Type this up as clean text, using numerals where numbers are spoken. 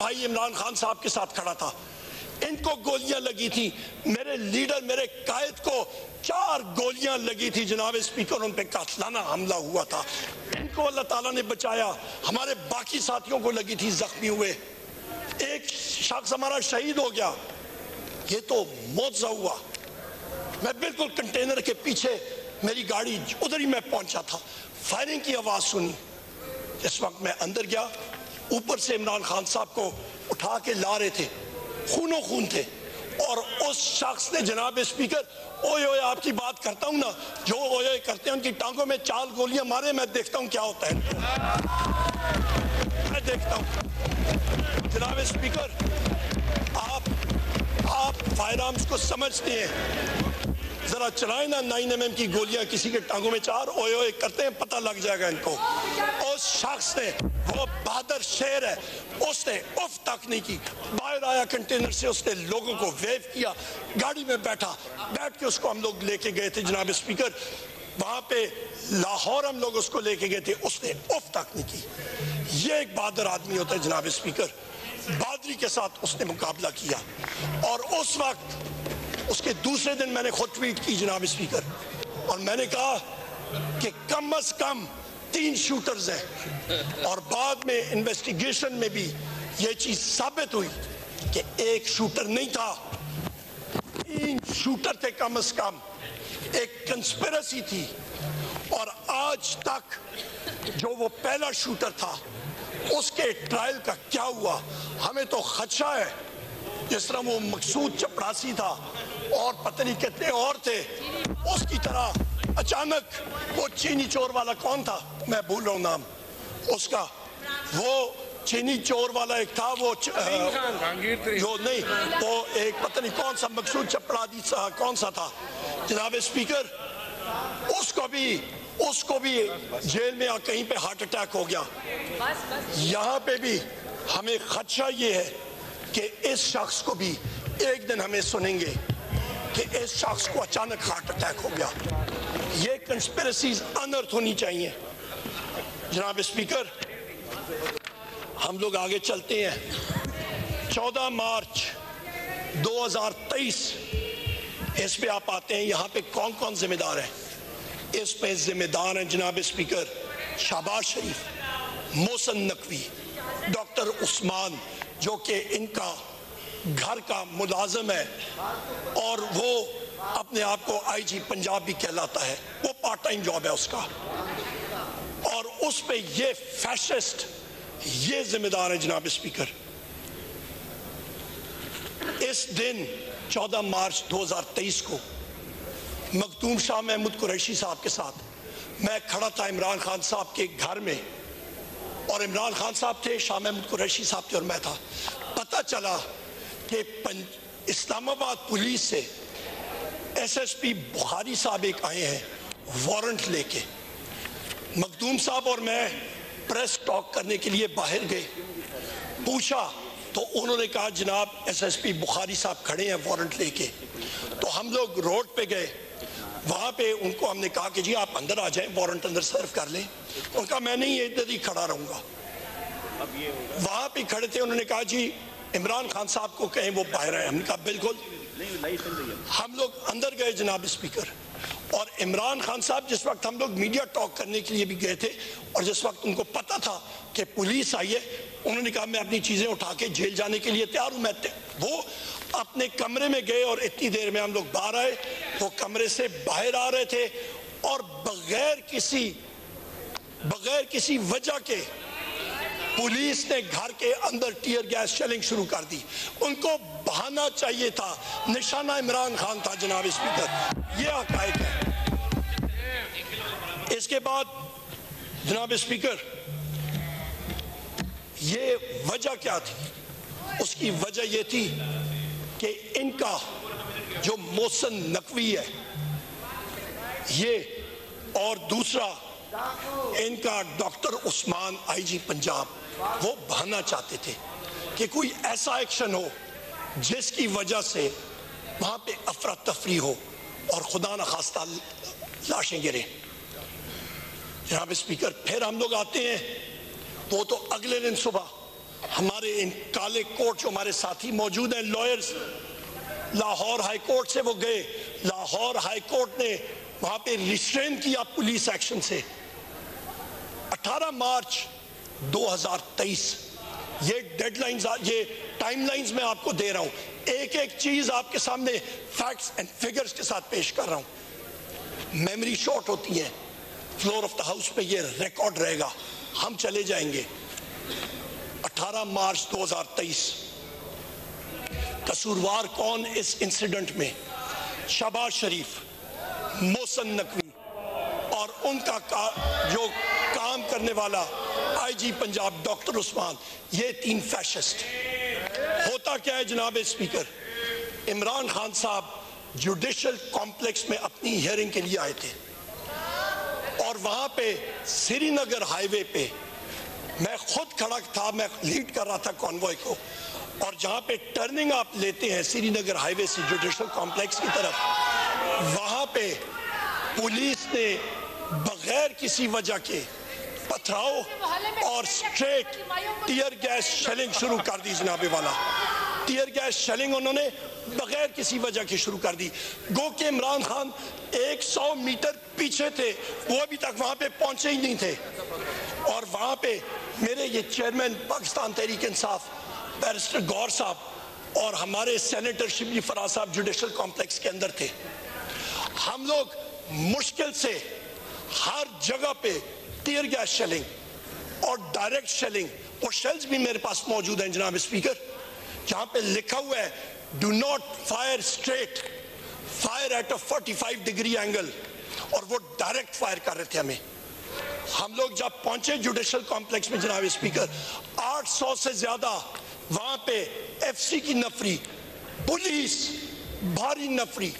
بھائی عمران خان صاحب کے ساتھ کھڑا تھا، ان کو گولیاں لگی تھی، میرے لیڈر میرے قائد کو 4 گولیاں لگی تھی جناب اسپیکر، ان پہ قاتلانہ حملہ ہوا تھا، ان کو اللہ تعالیٰ نے بچایا، ہمارے باقی ساتھیوں کو لگی تھی، زخمی ہوئے، ایک شخص ہمارا شہید ہو گیا، یہ تو معجزہ ہوا۔ میں بالکل کنٹینر کے پیچھے میری گاڑی ادھر ہی میں پہنچا تھا، فائرنگ کی آواز سنی، اس وقت میں اندر گیا، اوپر سے عمران خان صاحب کو اٹھا کے لا رہے تھے، خون و خون تھے، اور اس شخص نے جناب اسپیکر اوئے اوئے آپ کی بات کرتا ہوں نا، جو اوئے اوئے کرتے ہیں ان کی ٹانگوں میں 4 گولیاں مارے، میں دیکھتا ہوں کیا ہوتا ہے، میں دیکھتا ہوں۔ جناب اسپیکر آپ فائر آرمز کو سمجھتے ہیں، ذرا چلائیں نا 9mm کی گولیاں کسی کے ٹانگوں میں 4 اوئے اوئے کرتے ہیں، پتہ لگ جائے گا ان کو۔ اس شخص نے، وہ بہادر شیر ہے، اس نے اف تک نہیں کی، باہر آیا کنٹینر سے، اس نے لوگوں کو ویو کیا، گاڑی میں بیٹھ کے اس کو ہم لوگ لے کے گئے تھے جناب اسپیکر، وہاں پہ لاہور ہم لوگ اس کو لے کے گئے تھے، اس نے اف تک نہیں کی۔ یہ ایک بہادر آدمی ہوتا ہے جناب اسپیکر، بہادری کے ساتھ اس نے مقابلہ کیا، اور اس وقت اس کے دوسرے دن میں نے خود ٹویٹ کی جناب اسپیکر، اور میں نے کہا کہ کم از کم 3 شوٹرز ہیں، اور بعد میں انویسٹیگیشن میں بھی یہ چیز ثابت ہوئی کہ 1 شوٹر نہیں تھا، 3 شوٹر تھے کم از کم، ایک کنسپیرسی تھی، اور آج تک جو وہ پہلا شوٹر تھا اس کے ٹرائل کا کیا ہوا ہمیں تو خدشہ ہے، جس طرح وہ مقصود چپڑاسی تھا اور پتہ نہیں کتنے اور تھے، اس کی طرح اچانک وہ چینی چور والا کون تھا، میں بھول رہا ہوں نام اس کا، وہ چینی چور والا ایک تھا، وہ جو نہیں، وہ ایک پتہ نہیں کون سا مقصود چپڑاسی کون سا تھا جناب اسپیکر، اس کو بھی جیل میں کہیں پہ ہارٹ اٹیک ہو گیا۔ یہاں پہ بھی ہمیں خدشہ یہ ہے کہ اس شخص کو بھی ایک دن ہمیں سنیں گے کہ اس شخص کو اچانک ہارٹ اٹیک ہو گیا۔ یہ کنسپیرسیز انرتھ ہونی چاہیے جناب اسپیکر۔ ہم لوگ آگے چلتے ہیں، 14 مارچ 2023 اس پہ آپ آتے ہیں، یہاں پہ کون کون ذمہ دار ہیں؟ اس پہ ذمہ دار ہیں جناب اسپیکر شہباز شریف، محسن نقوی، ڈاکٹر عثمان جو کہ ان کا گھر کا ملازم ہے، اور وہ اپنے آپ کو IG پنجاب بھی کہلاتا ہے، وہ پارٹ ٹائم جاب ہے اس کا، اور اس پہ یہ فیشسٹ یہ ذمہ دار ہے جناب اسپیکر۔ اس دن 14 مارچ 2023 کو مخدوم شاہ محمود قریشی صاحب کے ساتھ میں کھڑا تھا عمران خان صاحب کے گھر میں، اور عمران خان صاحب تھے، شاہ محمود قریشی صاحب تھے، اور میں تھا۔ پتہ چلا کہ اسلام آباد پولیس سے SSP بخاری صاحب ایک آئے ہیں وارنٹ لے کے، مخدوم صاحب اور میں پریس ٹاک کرنے کے لیے باہر گئے، پوچھا تو انہوں نے کہا جناب SSP بخاری صاحب کھڑے ہیں وارنٹ لے کے، تو ہم لوگ روڈ پہ گئے، وہاں پہ ان کو ہم نے کہا کہ جی آپ اندر آ جائیں، وارنٹ اندر سرو کر لیں، ان کا میں نہیں ادھر ہی کھڑا رہوں گا، وہاں پہ کھڑے تھے، انہوں نے کہا جی عمران خان صاحب کو کہیں وہ باہر آئے، ہم نے کہا بالکل، ہم لوگ اندر گئے جناب اسپیکر، اور عمران خان صاحب جس وقت ہم لوگ میڈیا ٹاک کرنے کے لیے بھی گئے تھے، اور جس وقت ان کو پتا تھا کہ پولیس آئی ہے، انہوں نے کہا میں اپنی چیزیں اٹھا کے جیل جانے کے لیے تیار ہوں، وہ اپنے کمرے میں گئے، اور اتنی دیر میں ہم لوگ باہر آئے، وہ کمرے سے باہر آ رہے تھے، اور بغیر کسی وجہ کے پولیس نے گھر کے اندر ٹیئر گیس شیلنگ شروع کر دی، ان کو بہانہ چاہیے تھا، نشانہ عمران خان تھا جناب اسپیکر، یہ حقائق ہے۔ اس کے بعد جناب اسپیکر یہ وجہ کیا تھی؟ اس کی وجہ یہ تھی کہ ان کا جو محسن نقوی ہے یہ، اور دوسرا ان کا ڈاکٹر عثمان IG پنجاب، وہ بہانا چاہتے تھے کہ کوئی ایسا ایکشن ہو جس کی وجہ سے وہاں پہ افراتفری ہو اور خدا نخواستہ لاشیں گریں۔ جناب اسپیکر پھر ہم لوگ آتے ہیں، وہ تو اگلے دن صبح ہمارے ان کالے کوٹ جو ہمارے ساتھی موجود ہیں لائرز، لاہور ہائی کورٹ سے وہ گئے، لاہور ہائی کورٹ نے وہاں پہ ریسٹرین کیا پولیس ایکشن سے۔ 18 مارچ 2023 یہ ڈیڈ لائنز، یہ ٹائم لائنز میں آپ کو دے رہا ہوں، ایک ایک چیز آپ کے سامنے فیکٹس اینڈ فگرز کے ساتھ پیش کر رہا ہوں۔ میموری شارٹ ہوتی ہے، فلور آف دا ہاؤس پہ یہ ریکارڈ رہے گا، ہم چلے جائیں گے۔ 18 مارچ 2023 قصوروار کون اس انسیڈنٹ میں؟ شہباز شریف، محسن نقوی اور ان کا جو کام کرنے والا آئی جی پنجاب ڈاکٹر عثمان، یہ 3 فیشسٹ۔ ہوتا کیا ہے جناب اسپیکر، عمران خان صاحب جوڈیشل کمپلیکس میں اپنی ہیئرنگ کے لیے آئے تھے اور وہاں پہ سری نگر ہائی وے پہ میں خود کھڑا تھا، میں لیڈ کر رہا تھا کانوائے کو، اور جہاں پہ ٹرننگ آپ لیتے ہیں سری نگر ہائی وے سے جوڈیشل کمپلیکس کی طرف، وہاں پہ پولیس نے بغیر کسی وجہ کے پتھراؤ اور سٹریٹ ٹیئر گیس شیلنگ شروع کر دی جناب والا۔ ٹیئر گیس شیلنگ انہوں نے بغیر کسی وجہ کے شروع کر دی، گو کہ عمران خان 100 میٹر پیچھے تھے، وہ ابھی تک وہاں پہ پہنچے ہی نہیں تھے۔ اور وہاں پہ میرے یہ چیئرمین پاکستان تحریک انصاف بیرسٹر گور صاحب اور ہمارے سینیٹر شبلی فراز صاحب جوڈیشل کمپلیکس کے اندر تھے۔ ہم لوگ مشکل سے ہر جگہ پہ ٹیئر گیس شیلنگ اور ڈائریکٹ شیلنگ، اور شیلز بھی میرے پاس موجود ہیں جناب اسپیکر، جہاں پہ لکھا ہوا ہے do not fire straight, fire at a 45 degree angle, اور وہ ڈائریکٹ فائر کر رہے تھے ہمیں۔ ہم لوگ جب پہنچے جوڈیشل کمپلیکس میں جناب اسپیکر، 800 سے زیادہ وہاں پہ ایف سی کی نفری، پولیس، بھاری نفری